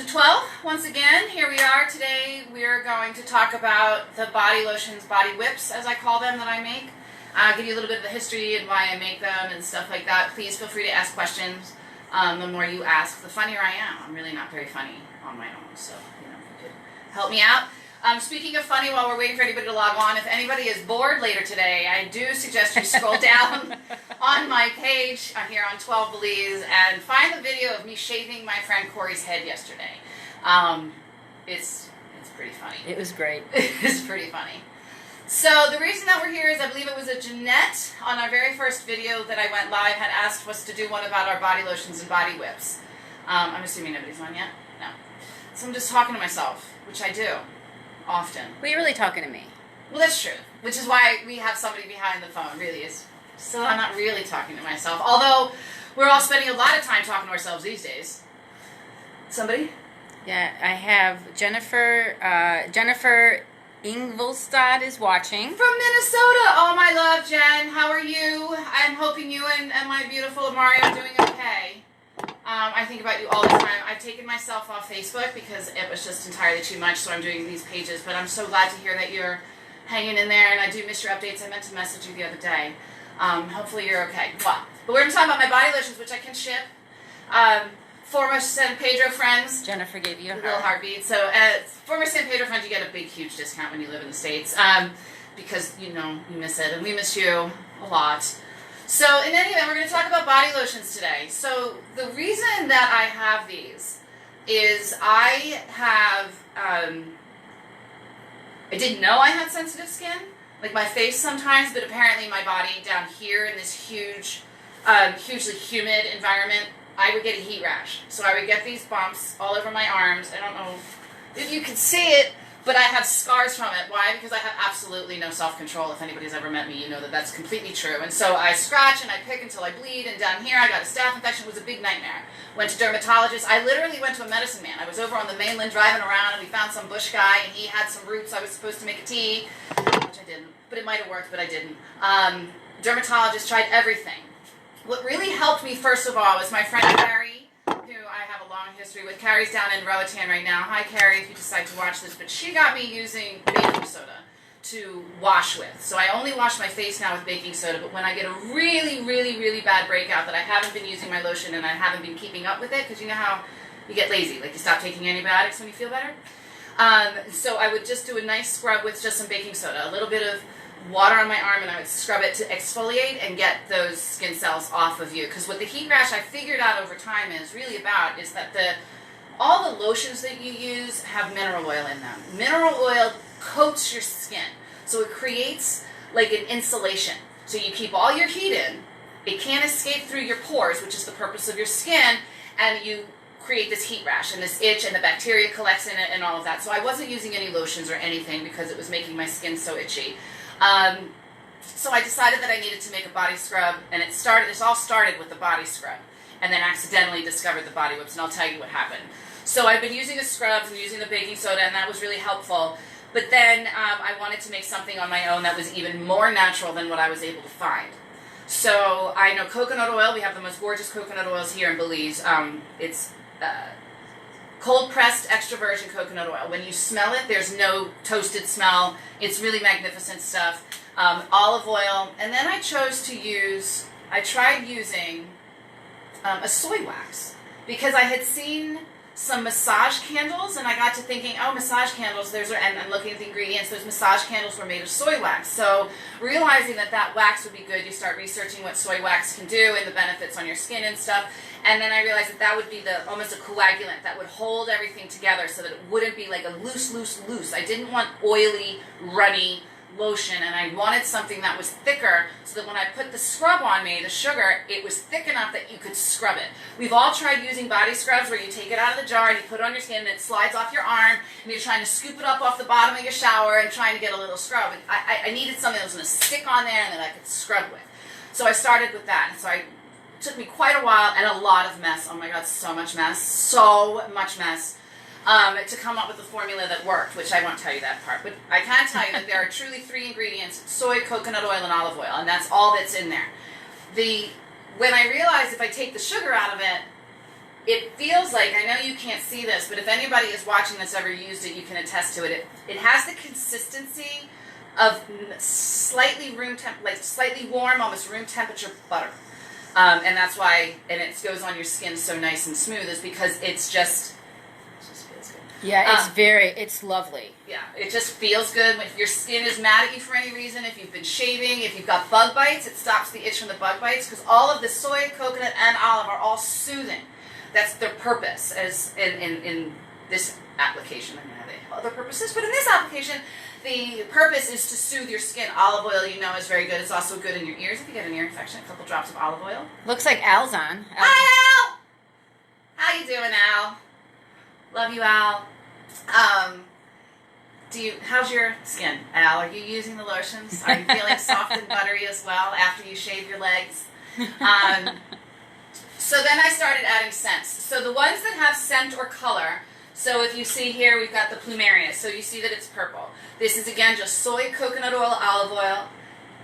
to 12. Once again, here we are. Today we are going to talk about the body lotions, body whips, as I call them, that I make. I'll give you a little bit of the history and why I make them and stuff like that. Please feel free to ask questions. The more you ask, the funnier I am. I'm really not very funny on my own, so if you could help me out. Speaking of funny, while we're waiting for anybody to log on, if anybody is bored later today, I do suggest you scroll down on my page here on 12 Belize and find the video of me shaving my friend Corey's head yesterday. It's pretty funny. It was great. It's pretty funny. So the reason that we're here is I believe it was a Jeanette on our very first video that I went live had asked us to do one about our body lotions and body whips. I'm assuming nobody's on yet? No. So I'm just talking to myself, which I do. Often. Well, you're really talking to me. Well, that's true. Which is why we have somebody behind the phone, really is. So I'm not really talking to myself. Although, we're all spending a lot of time talking to ourselves these days. Somebody? Yeah, I have Jennifer. Jennifer Ingolstad is watching. From Minnesota! Oh, my love, Jen. How are you? I'm hoping you and my beautiful Amari are doing okay. I think about you all the time. I've taken myself off Facebook because it was just entirely too much, so I'm doing these pages. But I'm so glad to hear that you're hanging in there, and I do miss your updates. I meant to message you the other day. Hopefully you're okay. Well, but we're going to talk about my body lotions, which I can ship. Former San Pedro friends. Jennifer gave you a little heartbeat. So, former San Pedro friends, you get a big, huge discount when you live in the States. Because, you miss it, and we miss you a lot. So, in any event, we're going to talk about body lotions today. So, the reason that I have these is I didn't know I had sensitive skin, like my face sometimes, but apparently my body down here in this huge, hugely humid environment, I would get a heat rash. So I would get these bumps all over my arms. I don't know if you can see it, but I have scars from it. Why? Because I have absolutely no self-control. If anybody's ever met me, you know that that's completely true. And so I scratch and I pick until I bleed, and down here I got a staph infection. It was a big nightmare. Went to dermatologist. I literally went to a medicine man. I was over on the mainland driving around, and we found some bush guy, and he had some roots. I was supposed to make a tea, which I didn't. But it might have worked, but I didn't. Dermatologist, tried everything. What really helped me, first of all, was my friend Carrie, who I have a long history with. Carrie's down in Roatan right now. Hi, Carrie, if you decide to watch this. But she got me using baking soda to wash with. So I only wash my face now with baking soda, but when I get a really, really, really bad breakout that I haven't been using my lotion and I haven't been keeping up with it, because you know how you get lazy, like you stop taking antibiotics when you feel better? So I would just do a nice scrub with just some baking soda, a little bit of water on my arm, and I would scrub it to exfoliate and get those skin cells off of you. Because what the heat rash I figured out over time is really about is that all the lotions that you use have mineral oil in them. Mineral oil coats your skin, so it creates like an insulation. So you keep all your heat in, it can't escape through your pores, which is the purpose of your skin, and you create this heat rash and this itch, and the bacteria collects in it and all of that. So I wasn't using any lotions or anything because it was making my skin so itchy. So I decided that I needed to make a body scrub, and it all started with the body scrub, and then accidentally discovered the body whips, and I'll tell you what happened. So I've been using the scrubs and using the baking soda, and that was really helpful, but then I wanted to make something on my own that was even more natural than what I was able to find. So I know coconut oil. We have the most gorgeous coconut oils here in Belize. It's cold-pressed extra virgin coconut oil. When you smell it, there's no toasted smell. It's really magnificent stuff. Olive oil. And then I tried using a soy wax because I had seen some massage candles, and I got to thinking, oh, massage candles, and I'm looking at the ingredients, those massage candles were made of soy wax. So realizing that wax would be good, you start researching what soy wax can do and the benefits on your skin and stuff. And then I realized that would be almost a coagulant that would hold everything together so that it wouldn't be like a loose. I didn't want oily, runny lotion, and I wanted something that was thicker so that when I put the scrub on me, the sugar, it was thick enough that you could scrub it. We've all tried using body scrubs where you take it out of the jar and you put it on your skin and it slides off your arm, and you're trying to scoop it up off the bottom of your shower and trying to get a little scrub. I needed something that was going to stick on there and that I could scrub with. So I started with that. And so it took me quite a while and a lot of mess. Oh my God, so much mess. To come up with a formula that worked, which I won't tell you that part. But I can tell you that there are truly 3 ingredients: soy, coconut oil, and olive oil, and that's all that's in there. When I realized if I take the sugar out of it, it feels like, I know you can't see this, but if anybody is watching that's ever used it, you can attest to it. It has the consistency of slightly slightly warm, almost room temperature butter. And that's why, and it goes on your skin so nice and smooth, is because it just feels good. Yeah, it's lovely. Yeah, it just feels good. If your skin is mad at you for any reason, if you've been shaving, if you've got bug bites, it stops the itch from the bug bites, because all of the soy, coconut, and olive are all soothing. That's their purpose as in this application. I mean, they have other purposes, but in this application, the purpose is to soothe your skin. Olive oil, you know, is very good. It's also good in your ears if you get an ear infection. A couple drops of olive oil. Looks like Al's on. Hi, Al! How you doing, Al? Love you, Al. How's your skin, Al? Are you using the lotions? Are you feeling soft and buttery as well after you shave your legs? So then I started adding scents. So the ones that have scent or color, so if you see here, we've got the Plumarias. So you see that it's purple. This is, again, just soy, coconut oil, olive oil.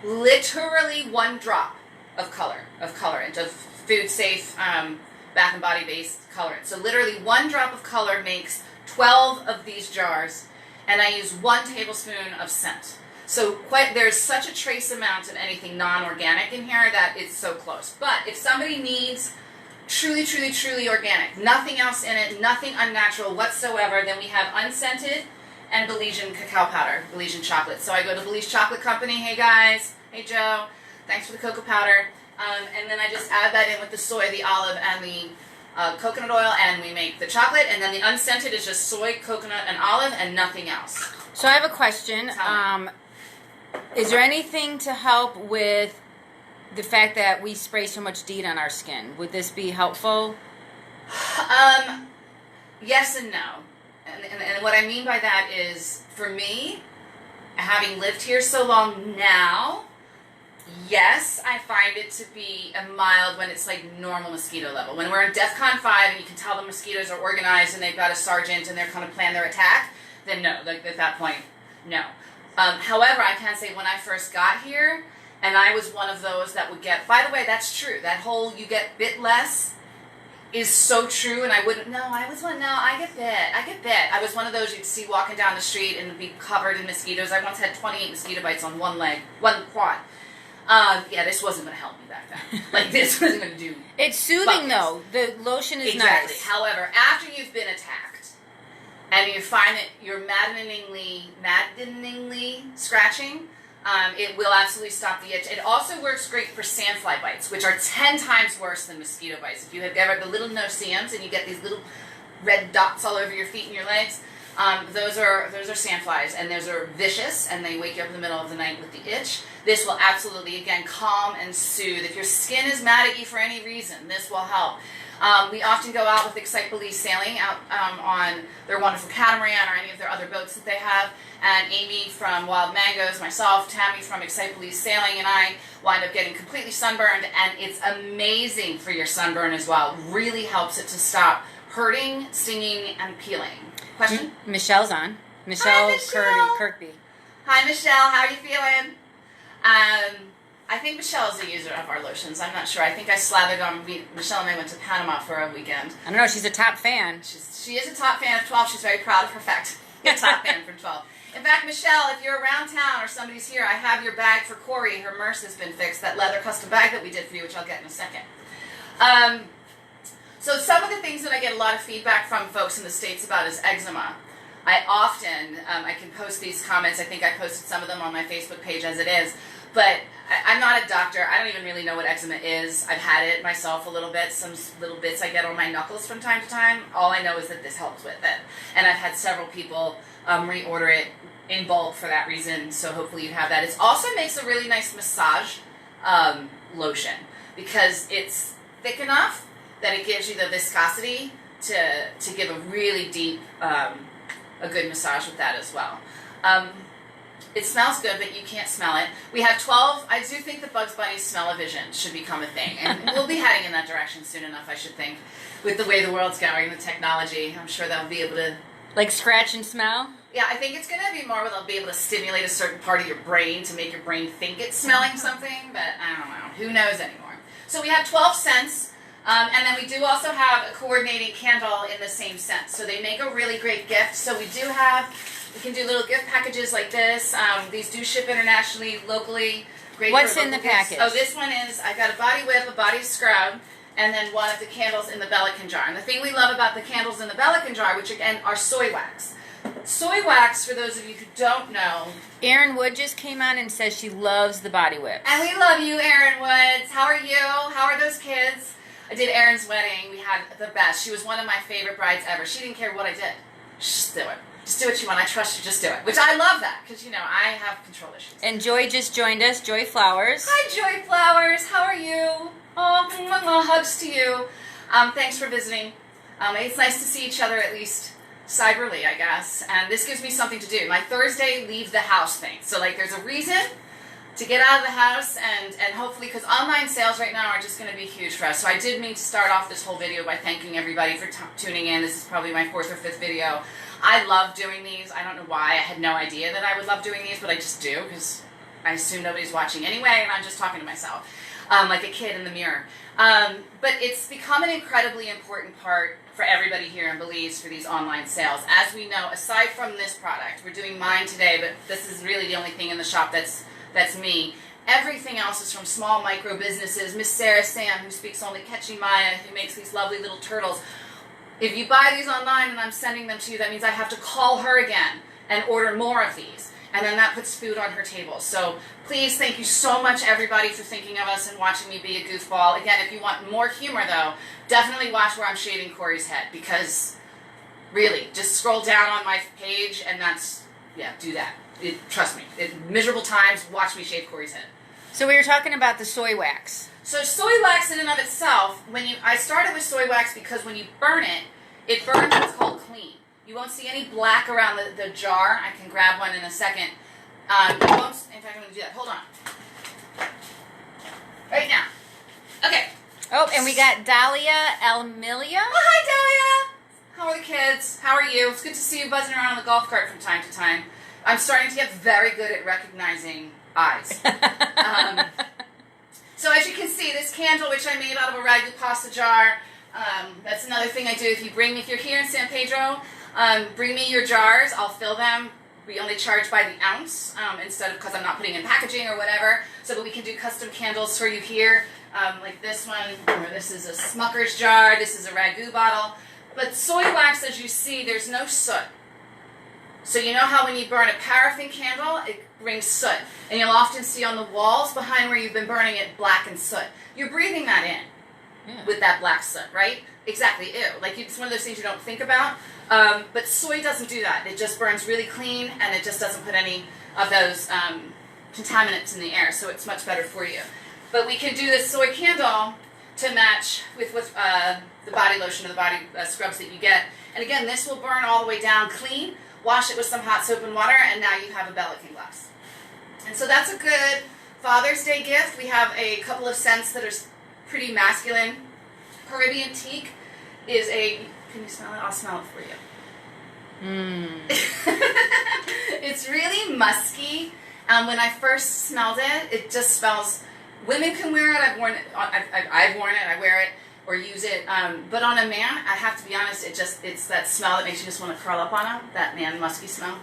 Literally 1 drop of colorant, of food-safe, bath and body-based colorant. So literally 1 drop of color makes 12 of these jars, and I use 1 tablespoon of scent. So there's such a trace amount of anything non-organic in here that it's so close. But if somebody needs truly, truly, truly organic, nothing else in it, nothing unnatural whatsoever, then we have unscented and Belizean cacao powder, Belizean chocolate. So I go to Belize Chocolate Company. Hey guys, hey Joe, thanks for the cocoa powder. And then I just add that in with the soy, the olive, and the coconut oil, and we make the chocolate. And then the unscented is just soy, coconut, and olive, and nothing else. So I have a question. Is there anything to help with the fact that we spray so much DEET on our skin? Would this be helpful? Yes and no. And what I mean by that is, for me, having lived here so long now, yes, I find it to be a mild when it's like normal mosquito level. When we're in DEFCON 5 and you can tell the mosquitoes are organized and they've got a sergeant and they're kind of plan their attack, then no, like at that point, no. However, I can say when I first got here, and I was one of those that would get, by the way, that's true. That whole you get bit less is so true, and I get bit. I was one of those you'd see walking down the street and be covered in mosquitoes. I once had 28 mosquito bites on one quad. Yeah, this wasn't going to help me back then. Like, this wasn't going to do. It's soothing, though. The lotion is exactly. nice. However, after you've been attacked, and you find that you're maddeningly scratching, it will absolutely stop the itch. It also works great for sandfly bites, which are 10 times worse than mosquito bites. If you have ever the little no-see-ums and you get these little red dots all over your feet and your legs, those are sandflies, and those are vicious, and they wake you up in the middle of the night with the itch. This will absolutely, again, calm and soothe. If your skin is mad at you for any reason, this will help. We often go out with Excite Belize Sailing out on their wonderful catamaran or any of their other boats that they have. And Amy from Wild Mangoes, myself, Tammy from Excite Belize Sailing, and I wind up getting completely sunburned. And it's amazing for your sunburn as well. Really helps it to stop hurting, stinging, and peeling. Question? Michelle's on. Hi, Michelle. Kirkby. Hi, Michelle. How are you feeling? I think Michelle is a user of our lotions. I'm not sure. I think I slathered on. Michelle and I went to Panama for a weekend. I don't know. She's a top fan. She is a top fan of 12. She's very proud of her fact. A top fan from 12. In fact, Michelle, if you're around town or somebody's here, I have your bag for Corey. Her MRSA has been fixed. That leather custom bag that we did for you, which I'll get in a second. So some of the things that I get a lot of feedback from folks in the States about is eczema. I often, I can post these comments. I think I posted some of them on my Facebook page as it is. But I'm not a doctor. I don't even really know what eczema is. I've had it myself a little bit. Some little bits I get on my knuckles from time to time. All I know is that this helps with it. And I've had several people reorder it in bulk for that reason. So hopefully you have that. It also makes a really nice massage lotion because it's thick enough that it gives you the viscosity to give a really deep, a good massage with that as well. It smells good, but you can't smell it. We have 12. I do think the Bugs Bunny smell-o-vision should become a thing. And we'll be heading in that direction soon enough, I should think. With the way the world's going, the technology, I'm sure they'll be able to... Like scratch and smell? Yeah, I think it's going to be more where they'll be able to stimulate a certain part of your brain to make your brain think it's smelling something, but I don't know. Who knows anymore? So we have 12 scents. And then we do also have a coordinating candle in the same scent. So they make a really great gift. So we can do little gift packages like this. These do ship internationally, locally. Great. What's in the package? Oh, this one is, I've got a body whip, a body scrub, and then one of the candles in the Belican jar. And the thing we love about the candles in the Belican jar, which again are soy wax. Soy wax, for those of you who don't know. Erin Wood just came on and says she loves the body whip. And we love you, Erin Woods. How are you? How are those kids? I did Erin's wedding. We had the best. She was one of my favorite brides ever. She didn't care what I did. Just do it. Just do what you want. I trust you. Just do it. Which I love that because, you know, I have control issues. And Joy just joined us. Joy Flowers. Hi, Joy Flowers. How are you? Oh, hugs to you. Thanks for visiting. It's nice to see each other at least cyberly, I guess. And this gives me something to do. My Thursday leave the house thing. So, like, there's a reason to get out of the house and hopefully, because online sales right now are just going to be huge for us. So I did mean to start off this whole video by thanking everybody for tuning in. This is probably my 4th or 5th video. I love doing these. I don't know why. I had no idea that I would love doing these, but I just do because I assume nobody's watching anyway and I'm just talking to myself like a kid in the mirror. But it's become an incredibly important part for everybody here in Belize for these online sales. As we know, aside from this product, we're doing mine today, but this is really the only thing in the shop that's me. Everything else is from small micro businesses. Miss Sarah Sam, who speaks only Quechua Maya, who makes these lovely little turtles. If you buy these online and I'm sending them to you, that means I have to call her again and order more of these. And then that puts food on her table. So please, thank you so much, everybody, for thinking of us and watching me be a goofball. Again, if you want more humor, though, definitely watch where I'm shaving Corey's head. Because, really, just scroll down on my page and do that. Trust me. Miserable times, watch me shave Corey's head. So we were talking about the soy wax. So soy wax in and of itself, I started with soy wax because when you burn it, it burns what's called clean. You won't see any black around the jar. I can grab one in a second. In fact, I'm going to do that. Hold on. Right now. Okay. Oh, and we got Dahlia Elmilia. Oh, hi, Dahlia. How are the kids? How are you? It's good to see you buzzing around on the golf cart from time to time. I'm starting to get very good at recognizing eyes. So as you can see, this candle, which I made out of a ragu pasta jar, that's another thing I do. If you're here in San Pedro, bring me your jars. I'll fill them. We only charge by the ounce instead of because I'm not putting in packaging or whatever, so that we can do custom candles for you here. Like this one, or this is a Smucker's jar. This is a ragu bottle. But soy wax, as you see, there's no soot. So you know how when you burn a paraffin candle, it brings soot. And you'll often see on the walls behind where you've been burning it black and soot. You're breathing that in with that black soot, right? Exactly, ew. Like it's one of those things you don't think about. But soy doesn't do that. It just burns really clean and it just doesn't put any of those contaminants in the air. So it's much better for you. But we can do this soy candle to match with the body lotion or the body scrubs that you get. And again, this will burn all the way down clean. Wash it with some hot soap and water, and now you have a Belican glass. And so that's a good Father's Day gift. We have a couple of scents that are pretty masculine. Caribbean Teak is a... Can you smell it? I'll smell it for you. It's really musky. When I first smelled it, it just smells... Women can wear it. I've worn it. I've worn it. I wear it or use it. But on a man, I have to be honest, it's that smell that makes you just want to curl up on him. That man musky smell.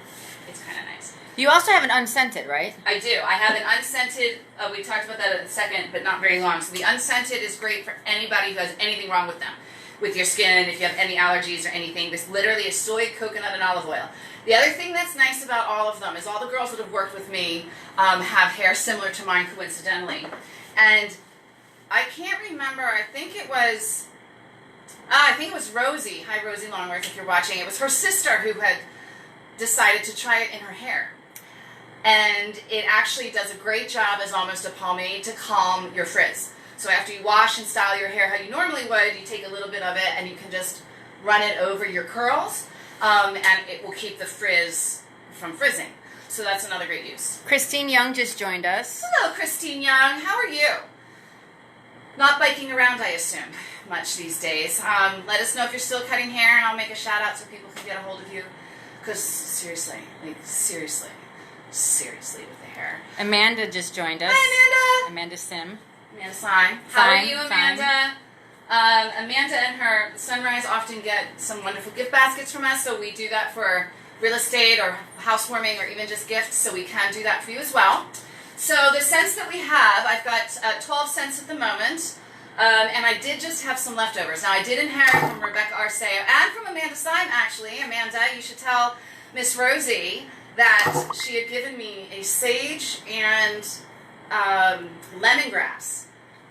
It's kind of nice. You also have an unscented, right? I do. I have an unscented. We talked about that in a second, but not very long. So the unscented is great for anybody who has anything wrong with them, with your skin. If you have any allergies or anything, this literally is soy, coconut, and olive oil. The other thing that's nice about all of them is all the girls that have worked with me have hair similar to mine, coincidentally, and I can't remember. I think it was Rosie. Hi, Rosie Longworth, if you're watching. It was her sister who had decided to try it in her hair. And it actually does a great job as almost a pomade to calm your frizz. So after you wash and style your hair how you normally would, you take a little bit of it and you can just run it over your curls, and it will keep the frizz from frizzing. So that's another great use. Christine Young just joined us. Hello, Christine Young. How are you? Not biking around, I assume, much these days. Let us know if you're still cutting hair, and I'll make a shout out so people can get a hold of you. Because seriously, seriously with the hair. Amanda just joined us. Hi, Amanda. Amanda Sim. Amanda Stein. How are you, Amanda? Fine. Amanda and her Sunrise often get some wonderful gift baskets from us, so we do that for real estate or housewarming or even just gifts, so we can do that for you as well. So the scents that we have, I've got 12 scents at the moment, and I did just have some leftovers. Now I did inherit from Rebecca Arceo and from Amanda Syme, actually. Amanda, you should tell Miss Rosie that she had given me a sage and lemongrass,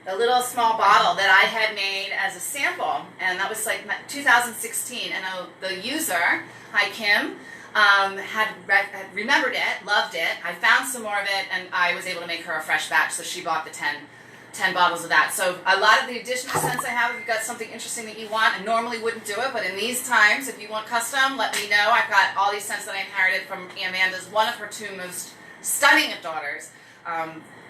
a little small bottle that I had made as a sample, and that was like 2016. And the user, hi Kim, had remembered it, loved it. I found some more of it, and I was able to make her a fresh batch, so she bought the 10 bottles of that. So a lot of the additional scents I have, if you've got something interesting that you want, I normally wouldn't do it, but in these times, if you want custom, let me know. I've got all these scents that I inherited from Amanda's, one of her two most stunning of daughters,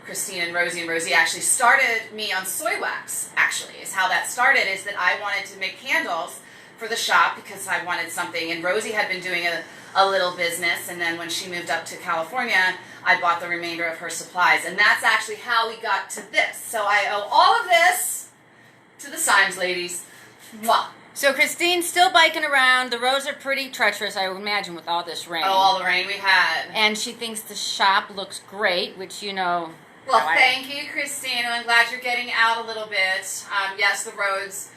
Christine and Rosie. And Rosie actually started me on soy wax, actually, is how that started, is that I wanted to make candles for the shop because I wanted something, and Rosie had been doing a little business, and then when she moved up to California, I bought the remainder of her supplies, and that's actually how we got to this. So I owe all of this to the Symes ladies. Mwah. So Christine's still biking around. The roads are pretty treacherous, I would imagine, with all this rain. Oh, all the rain we had. And she thinks the shop looks great, which, you know... Well, thank you, Christine. I'm glad you're getting out a little bit. Yes, the roads...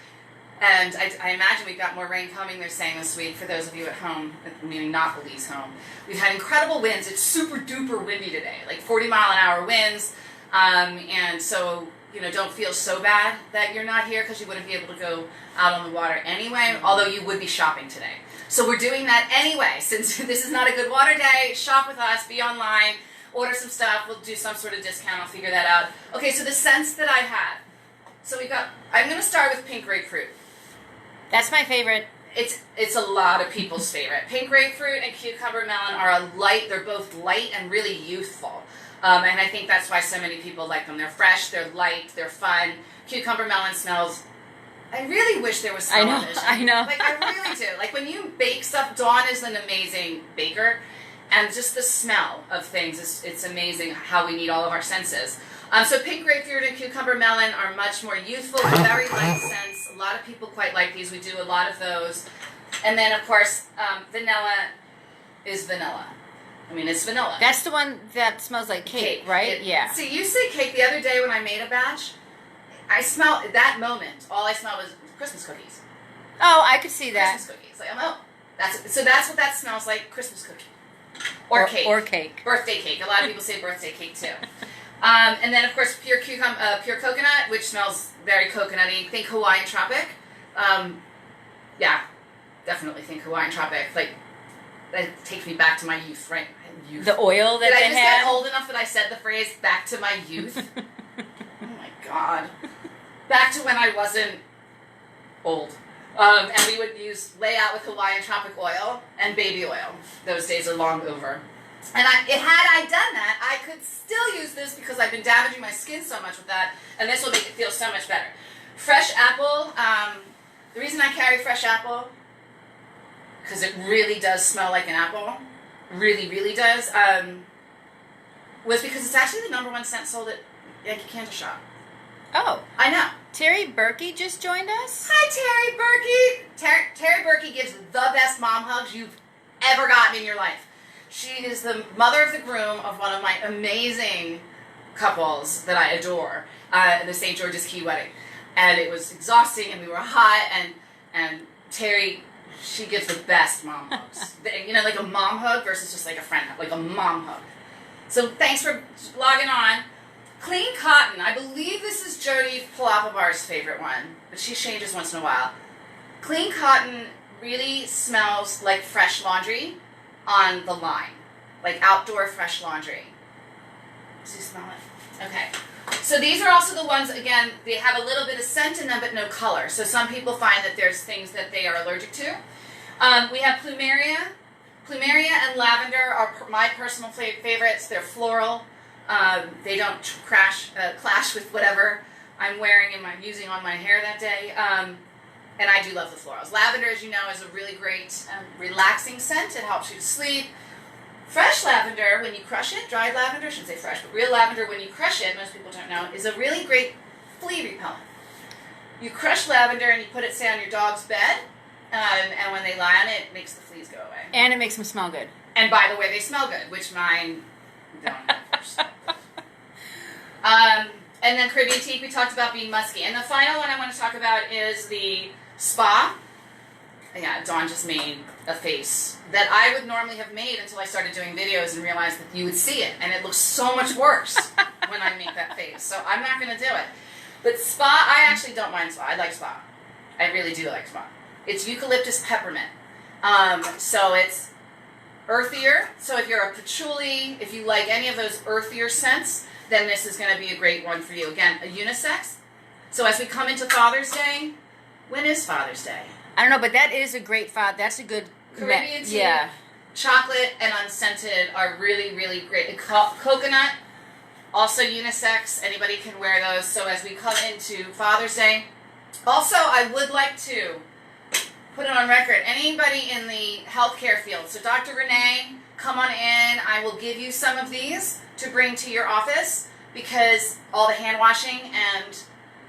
And I imagine we've got more rain coming, they're saying, this week, for those of you at home, meaning not Louise home. We've had incredible winds. It's super duper windy today, like 40-mile-an-hour winds. And so, you know, don't feel so bad that you're not here, because you wouldn't be able to go out on the water anyway, although you would be shopping today. So we're doing that anyway. Since this is not a good water day, shop with us, be online, order some stuff. We'll do some sort of discount. I'll figure that out. Okay, so the scents that I had. So we got, I'm going to start with pink grapefruit. That's my favorite. It's a lot of people's favorite. Pink grapefruit and cucumber melon are they're both light and really youthful. And I think that's why so many people like them. They're fresh, they're light, they're fun. Cucumber melon smells, I really wish there was smell on this. I know. Like, I really do. Like, when you bake stuff, Dawn is an amazing baker. And just the smell of things, it's amazing how we need all of our senses. So pink grapefruit and cucumber melon are much more youthful, very light scents. A lot of people quite like these. We do a lot of those. And then, of course, vanilla is vanilla. I mean, it's vanilla. That's the one that smells like cake. Right? Yeah. See, you say cake. The other day when I made a batch, I smelled, at that moment, all I smelled was Christmas cookies. Oh, I could see that. Christmas cookies. Like, so that's what that smells like, Christmas cookie. Or cake. Or cake. Birthday cake. A lot of people say birthday cake, too. And then, of course, pure coconut, which smells very coconutty. Think Hawaiian Tropic. Yeah, definitely think Hawaiian Tropic. Like, that takes me back to my youth, right? Youth. The oil that Did they I just had? get old enough that I said the phrase, back to my youth? Oh, my God. Back to when I wasn't old. And we would lay out with Hawaiian Tropic oil and baby oil. Those days are long over. And had I done that, I could still use this because I've been damaging my skin so much with that, and this will make it feel so much better. Fresh apple, the reason I carry fresh apple, because it really does smell like an apple, really, really does, was because it's actually the #1 scent sold at Yankee Candle Shop. Oh. I know. Terry Berkey just joined us? Hi, Terry Berkey. Terry Berkey gives the best mom hugs you've ever gotten in your life. She is the mother of the groom of one of my amazing couples that I adore, the St. George's Key wedding. And it was exhausting, and we were hot, and Terry, she gives the best mom hugs. You know, like a mom hug versus just like a friend hug, like a mom hug. So thanks for logging on. Clean cotton. I believe this is Jody Palapabar's favorite one, but she changes once in a while. Clean cotton really smells like fresh laundry on the line, like outdoor fresh laundry. Does you smell it? Okay. So these are also the ones, again, they have a little bit of scent in them but no color. So some people find that there's things that they are allergic to. We have plumeria. Plumeria and lavender are my personal favorites. They're floral. They don't clash with whatever I'm wearing and using on my hair that day. And I do love the florals. Lavender, as you know, is a really great relaxing scent. It helps you to sleep. Fresh lavender, when you crush it, dried lavender, I shouldn't say fresh, but real lavender, when you crush it, most people don't know, is a really great flea repellent. You crush lavender and you put it, say, on your dog's bed, and when they lie on it, it makes the fleas go away. And it makes them smell good. And by the way, they smell good, which mine don't. And then Caribbean teak, we talked about being musky. And the final one I want to talk about is the spa. Yeah, Dawn just made a face that I would normally have made until I started doing videos and realized that you would see it. And it looks so much worse when I make that face. So I'm not going to do it. But spa, I actually don't mind spa. I like spa. I really do like spa. It's eucalyptus peppermint. So it's earthier. So if you're a patchouli, if you like any of those earthier scents, then this is going to be a great one for you. Again, a unisex. So as we come into Father's Day, when is Father's Day? I don't know, but that is a great that's a good Caribbean tea, yeah. Chocolate and unscented are really, really great. Coconut, also unisex. Anybody can wear those. So as we come into Father's Day, also I would like to put it on record. Anybody in the healthcare field, so Dr. Renee, come on in. I will give you some of these to bring to your office because all the hand washing and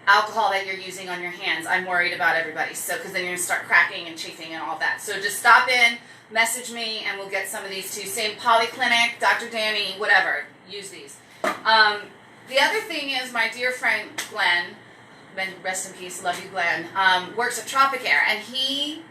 alcohol that you're using on your hands, I'm worried about everybody. So, because then you're going to start cracking and chafing and all that. So just stop in, message me, and we'll get some of these too. Same Polyclinic, Dr. Danny, whatever. Use these. The other thing is my dear friend Glenn, rest in peace, love you Glenn, works at Tropicare, and he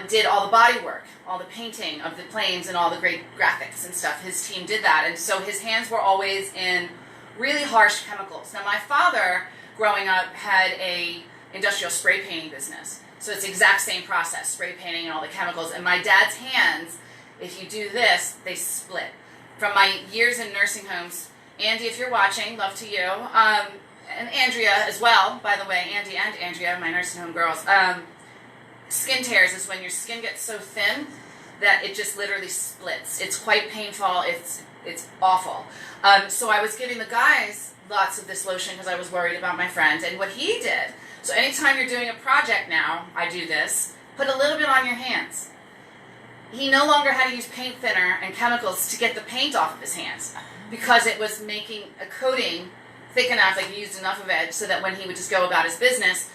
did all the body work, all the painting of the planes and all the great graphics and stuff. His team did that, and so his hands were always in really harsh chemicals. Now my father, growing up, had a industrial spray painting business. So it's the exact same process, spray painting and all the chemicals. And my dad's hands, if you do this, they split. From my years in nursing homes, Andy, if you're watching, love to you, and Andrea as well, by the way, Andy and Andrea, my nursing home girls. Skin tears is when your skin gets so thin that it just literally splits. It's quite painful. It's awful. So I was giving the guys lots of this lotion because I was worried about my friend. And what he did, so anytime you're doing a project now, I do this, put a little bit on your hands. He no longer had to use paint thinner and chemicals to get the paint off of his hands because it was making a coating thick enough, like he used enough of it so that when he would just go about his business,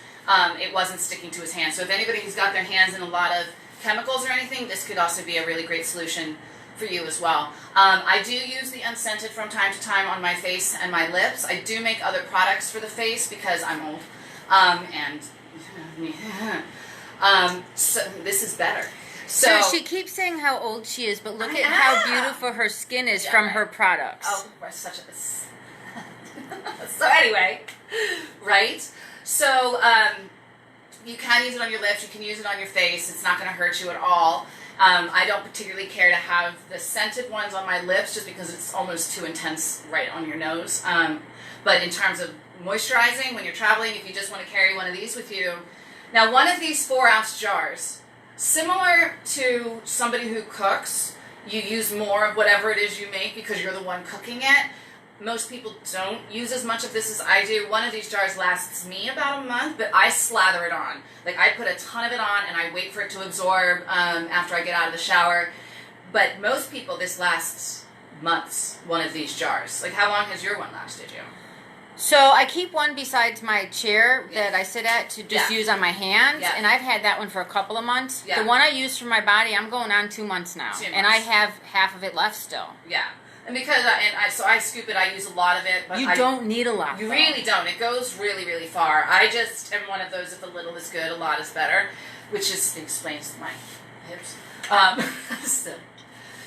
it wasn't sticking to his hands. So if anybody who's got their hands in a lot of chemicals or anything, this could also be a really great solution for you as well. I do use the unscented from time to time on my face and my lips. I do make other products for the face because I'm old. So this is better. So she keeps saying how old she is, but look at how beautiful her skin is from her products. Oh, we're such a... So anyway, right? So you can use it on your lips. You can use it on your face. It's not going to hurt you at all. I don't particularly care to have the scented ones on my lips just because it's almost too intense right on your nose. But in terms of moisturizing, when you're traveling, if you just want to carry one of these with you. Now, one of these 4-ounce jars, similar to somebody who cooks, you use more of whatever it is you make because you're the one cooking it. Most people don't use as much of this as I do. One of these jars lasts me about a month, but I slather it on. Like, I put a ton of it on, and I wait for it to absorb after I get out of the shower. But most people, this lasts months, one of these jars. Like, how long has your one lasted you? So I keep one besides my chair that I sit at to just use on my hands, and I've had that one for a couple of months. The one I use for my body, I'm going on 2 months now, and I have half of it left still. Yeah. And because so I scoop it, I use a lot of it. But you don't need a lot. You really don't. It goes really, really far. I just am one of those, if a little is good, a lot is better, which explains my hips.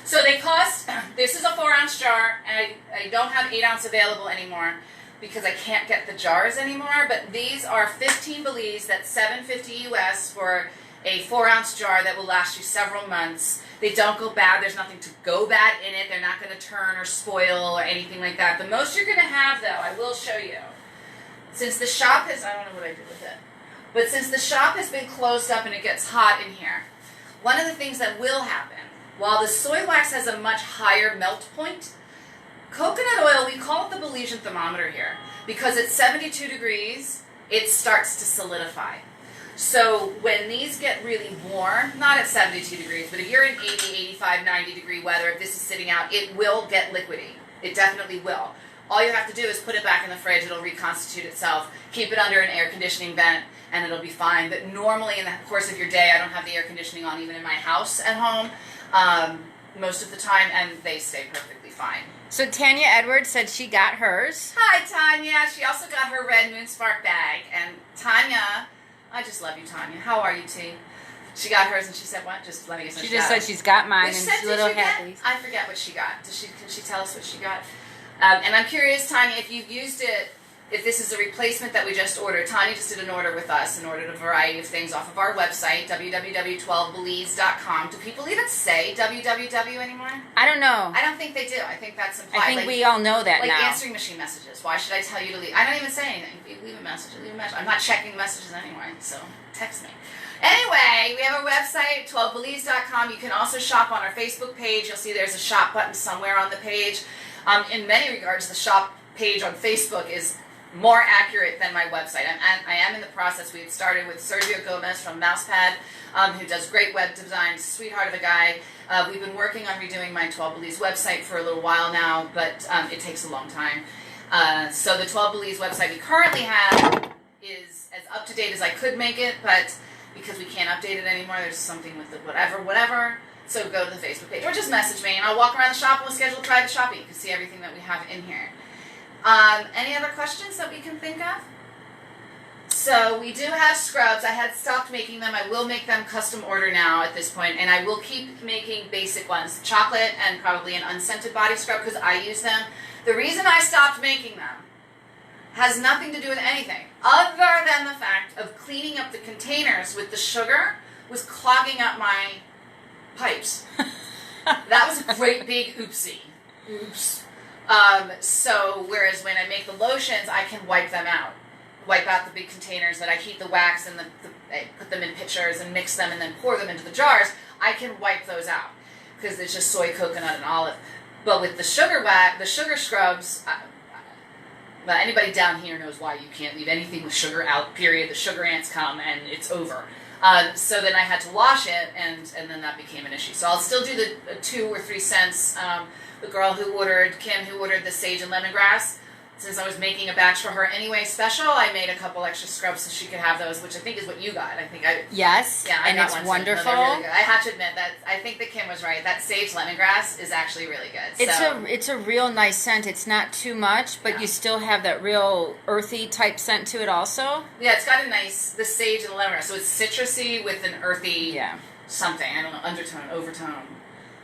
So they cost, this is a 4-ounce jar, and I don't have 8-ounce available anymore because I can't get the jars anymore, but these are 15 Belize, that's $7.50 US for a 4-ounce jar that will last you several months. They don't go bad. There's nothing to go bad in it. They're not going to turn or spoil or anything like that. The most you're going to have, though, I will show you. Since the shop has, I don't know what I did with it, but since the shop has been closed up and it gets hot in here, one of the things that will happen, while the soy wax has a much higher melt point, coconut oil, we call it the Belizean thermometer here, because at 72 degrees, it starts to solidify. So when these get really warm, not at 72 degrees, but if you're in 80, 85, 90 degree weather, if this is sitting out, it will get liquidy. It definitely will. All you have to do is put it back in the fridge. It'll reconstitute itself. Keep it under an air conditioning vent, and it'll be fine. But normally, in the course of your day, I don't have the air conditioning on even in my house at home most of the time, and they stay perfectly fine. So Tanya Edwards said she got hers. Hi, Tanya. She also got her Red Moon Spark bag. And Tanya, I just love you, Tanya. How are you, T? She got hers, and she said what? Just let me guess. She just said she's got mine, and she's a little happy. I forget what she got. Can she tell us what she got? And I'm curious, Tanya, if you've used it, if this is a replacement that we just ordered. Tanya just did an order with us and ordered a variety of things off of our website, www.12believes.com. Do people even say www anymore? I don't know. I don't think they do. I think that's implied. I think we all know that now. Like answering machine messages. Why should I tell you to leave? I don't even say anything. Leave a message. Leave a message. I'm not checking messages anyway, so text me. Anyway, we have a website, 12believes.com. You can also shop on our Facebook page. You'll see there's a shop button somewhere on the page. In many regards, the shop page on Facebook is more accurate than my website. I am in the process. We had started with Sergio Gomez from Mousepad, who does great web design, sweetheart of a guy. We've been working on redoing my 12 Believes website for a little while now, but it takes a long time. So the 12 Believes website we currently have is as up to date as I could make it, but because we can't update it anymore, there's something with the whatever. So go to the Facebook page or just message me, and I'll walk around the shop and we'll schedule private shopping. You can see everything that we have in here. Any other questions that we can think of? So we do have scrubs. I had stopped making them. I will make them custom order now at this point, and I will keep making basic ones, chocolate and probably an unscented body scrub because I use them. The reason I stopped making them has nothing to do with anything other than the fact of cleaning up the containers with the sugar was clogging up my pipes. That was a great big oopsie. Oops. So whereas when I make the lotions, I can wipe them out. Wipe out the big containers that I heat the wax and I put them in pitchers and mix them and then pour them into the jars. I can wipe those out because it's just soy, coconut, and olive. But with the sugar scrubs, well, anybody down here knows why you can't leave anything with sugar out, period. The sugar ants come and it's over. So then I had to wash it, and then that became an issue. So I'll still do the 2 or 3 cents. The girl who ordered, Kim, who ordered the sage and lemongrass, since I was making a batch for her anyway special, I made a couple extra scrubs so she could have those, which I think is what you got. Yes, yeah, and it's wonderful. Really good. I have to admit that I think that Kim was right. That sage lemongrass is actually really good. It's a real nice scent. It's not too much, but you still have that real earthy type scent to it also. Yeah, it's got the sage and the lemongrass. So it's citrusy with an earthy something. I don't know, undertone, overtone.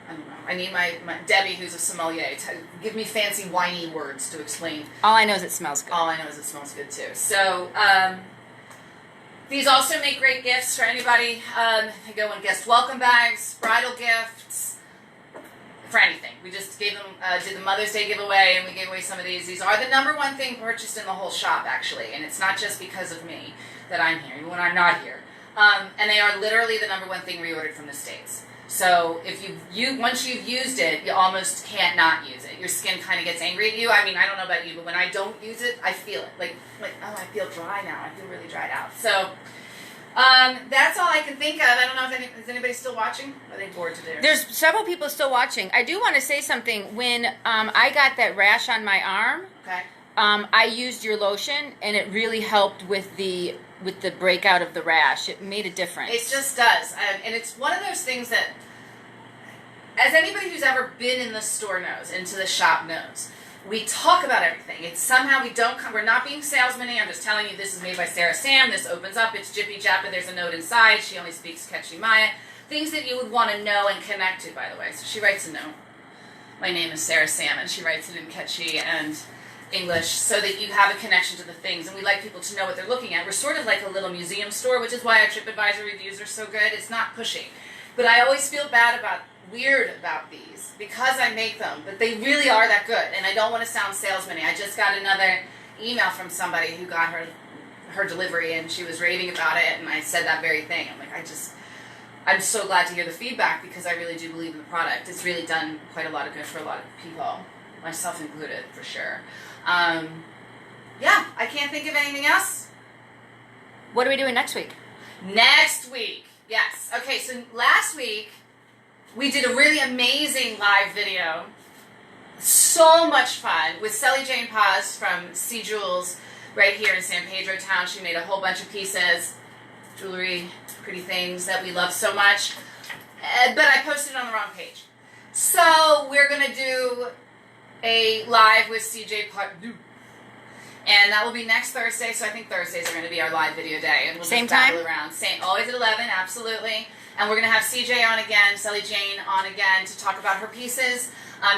I don't know. I need my Debbie, who's a sommelier, to give me fancy, whiny words to explain. All I know is it smells good. All I know is it smells good, too. So, these also make great gifts for anybody. They go in guest welcome bags, bridal gifts, for anything. We just gave them, did the Mother's Day giveaway, and we gave away some of these. These are the #1 thing purchased in the whole shop, actually. And it's not just because of me that I'm here, even when I'm not here. And they are literally the #1 thing reordered from the States. So if once you've used it, you almost can't not use it. Your skin kind of gets angry at you. I mean, I don't know about you, but when I don't use it, I feel it. Like oh, I feel dry now. I feel really dried out. So that's all I can think of. I don't know if is anybody still watching? Are they bored today? There's several people still watching. I do want to say something. When I got that rash on my arm, I used your lotion, and it really helped with the breakout of the rash. It made a difference. It just does. And it's one of those things that, as anybody who's ever been in the store knows, into the shop knows, we talk about everything. It's somehow we're not being salesman-y. I'm just telling you this is made by Sarah Sam. This opens up. It's Jippy Jappa. There's a note inside. She only speaks Quechua Maya. Things that you would want to know and connect to, by the way. So she writes a note. My name is Sarah Sam, and she writes it in Quechua and English so that you have a connection to the things, and we like people to know what they're looking at. We're sort of like a little museum store, which is why our TripAdvisor reviews are so good. It's not pushy. But I always feel weird about these because I make them, but they really are that good, and I don't want to sound salesman-y. I just got another email from somebody who got her delivery, and she was raving about it, and I said that very thing. I'm like, I'm so glad to hear the feedback because I really do believe in the product. It's really done quite a lot of good for a lot of people, myself included, for sure. Yeah, I can't think of anything else. What are we doing next week? Next week, yes. Okay, so last week we did a really amazing live video so much fun with Sally Jane Paz from C Jewels right here in San Pedro town. She made a whole bunch of pieces, jewelry, pretty things that we love so much. But I posted it on the wrong page. So we're going to do a live with CJ Part 2. And that will be next Thursday, so I think Thursdays are going to be our live video day. And we'll same just time? around. Always at 11, absolutely. And we're going to have CJ on again, Sally Jane on again, to talk about her pieces.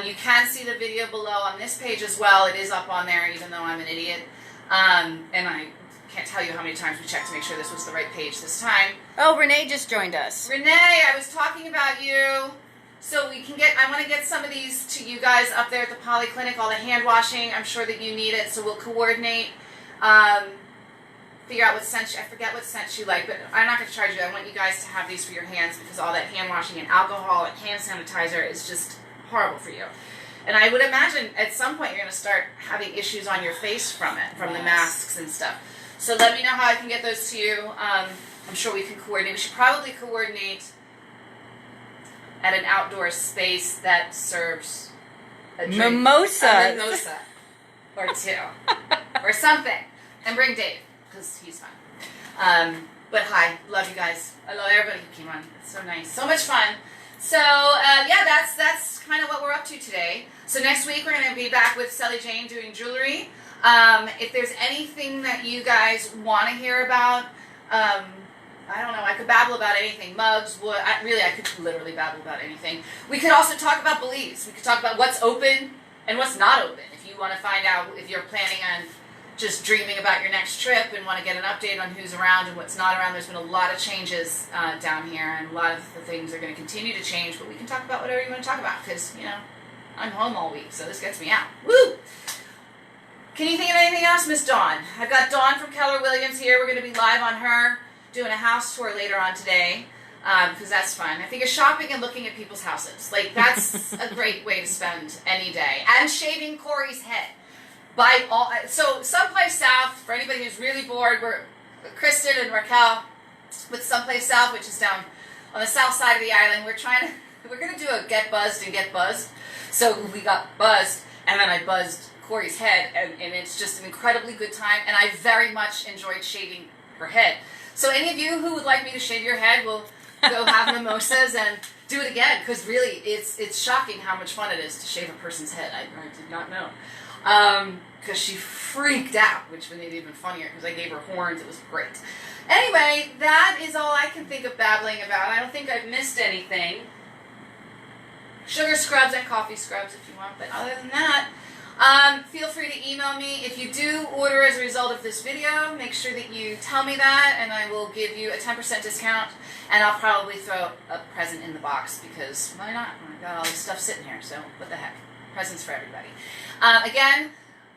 You can see the video below on this page as well. It is up on there, even though I'm an idiot. And I can't tell you how many times we checked to make sure this was the right page this time. Oh, Renee just joined us. Renee, I was talking about you. So we can I want to get some of these to you guys up there at the Polyclinic, all the hand washing. I'm sure that you need it, so we'll coordinate, figure out what scent, I forget what scent you like, but I'm not going to charge you. I want you guys to have these for your hands because all that hand washing and alcohol and hand sanitizer is just horrible for you. And I would imagine at some point you're going to start having issues on your face from it, from the masks and stuff. So let me know how I can get those to you. I'm sure we can coordinate. We should probably coordinate at an outdoor space that serves a drink. Mimosa. A mimosa. Or two. Or something. And bring Dave, because he's fun. But hi, love you guys. I love everybody who came on. It's so nice. So much fun. So, yeah, that's kind of what we're up to today. So next week we're going to be back with Sally Jane doing jewelry. If there's anything that you guys want to hear about, I don't know, I could babble about anything. Mugs, wood, I could literally babble about anything. We could also talk about Belize. We could talk about what's open and what's not open. If you want to find out, if you're planning on just dreaming about your next trip and want to get an update on who's around and what's not around, there's been a lot of changes down here, and a lot of the things are going to continue to change, but we can talk about whatever you want to talk about, because, you know, I'm home all week, so this gets me out. Woo! Can you think of anything else, Miss Dawn? I've got Dawn from Keller Williams here. We're going to be live on her, doing a house tour later on today, because that's fun. I think of shopping and looking at people's houses. Like, that's a great way to spend any day. And shaving Corey's head. So Someplace South, for anybody who's really bored, we're Kristen and Raquel with Someplace South, which is down on the south side of the island. We're going to do a get buzzed and get buzzed. So we got buzzed, and then I buzzed Corey's head, and it's just an incredibly good time, and I very much enjoyed shaving her head. So any of you who would like me to shave your head will go have mimosas and do it again, because really it's shocking how much fun it is to shave a person's head. I did not know. Because she freaked out, which made it even funnier because I gave her horns. It was great. Anyway, that is all I can think of babbling about. I don't think I've missed anything. Sugar scrubs and coffee scrubs if you want, but other than that, feel free to email me. If you do order as a result of this video, make sure that you tell me that, and I will give you a 10% discount, and I'll probably throw a present in the box, because why not? I've got all this stuff sitting here, so what the heck. Presents for everybody. Again,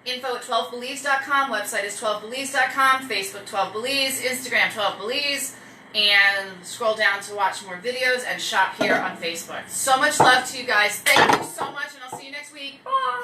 info at 12belize.com, website is 12belize.com, Facebook 12belize, Instagram 12belize, and scroll down to watch more videos and shop here on Facebook. So much love to you guys. Thank you so much, and I'll see you next week. Bye!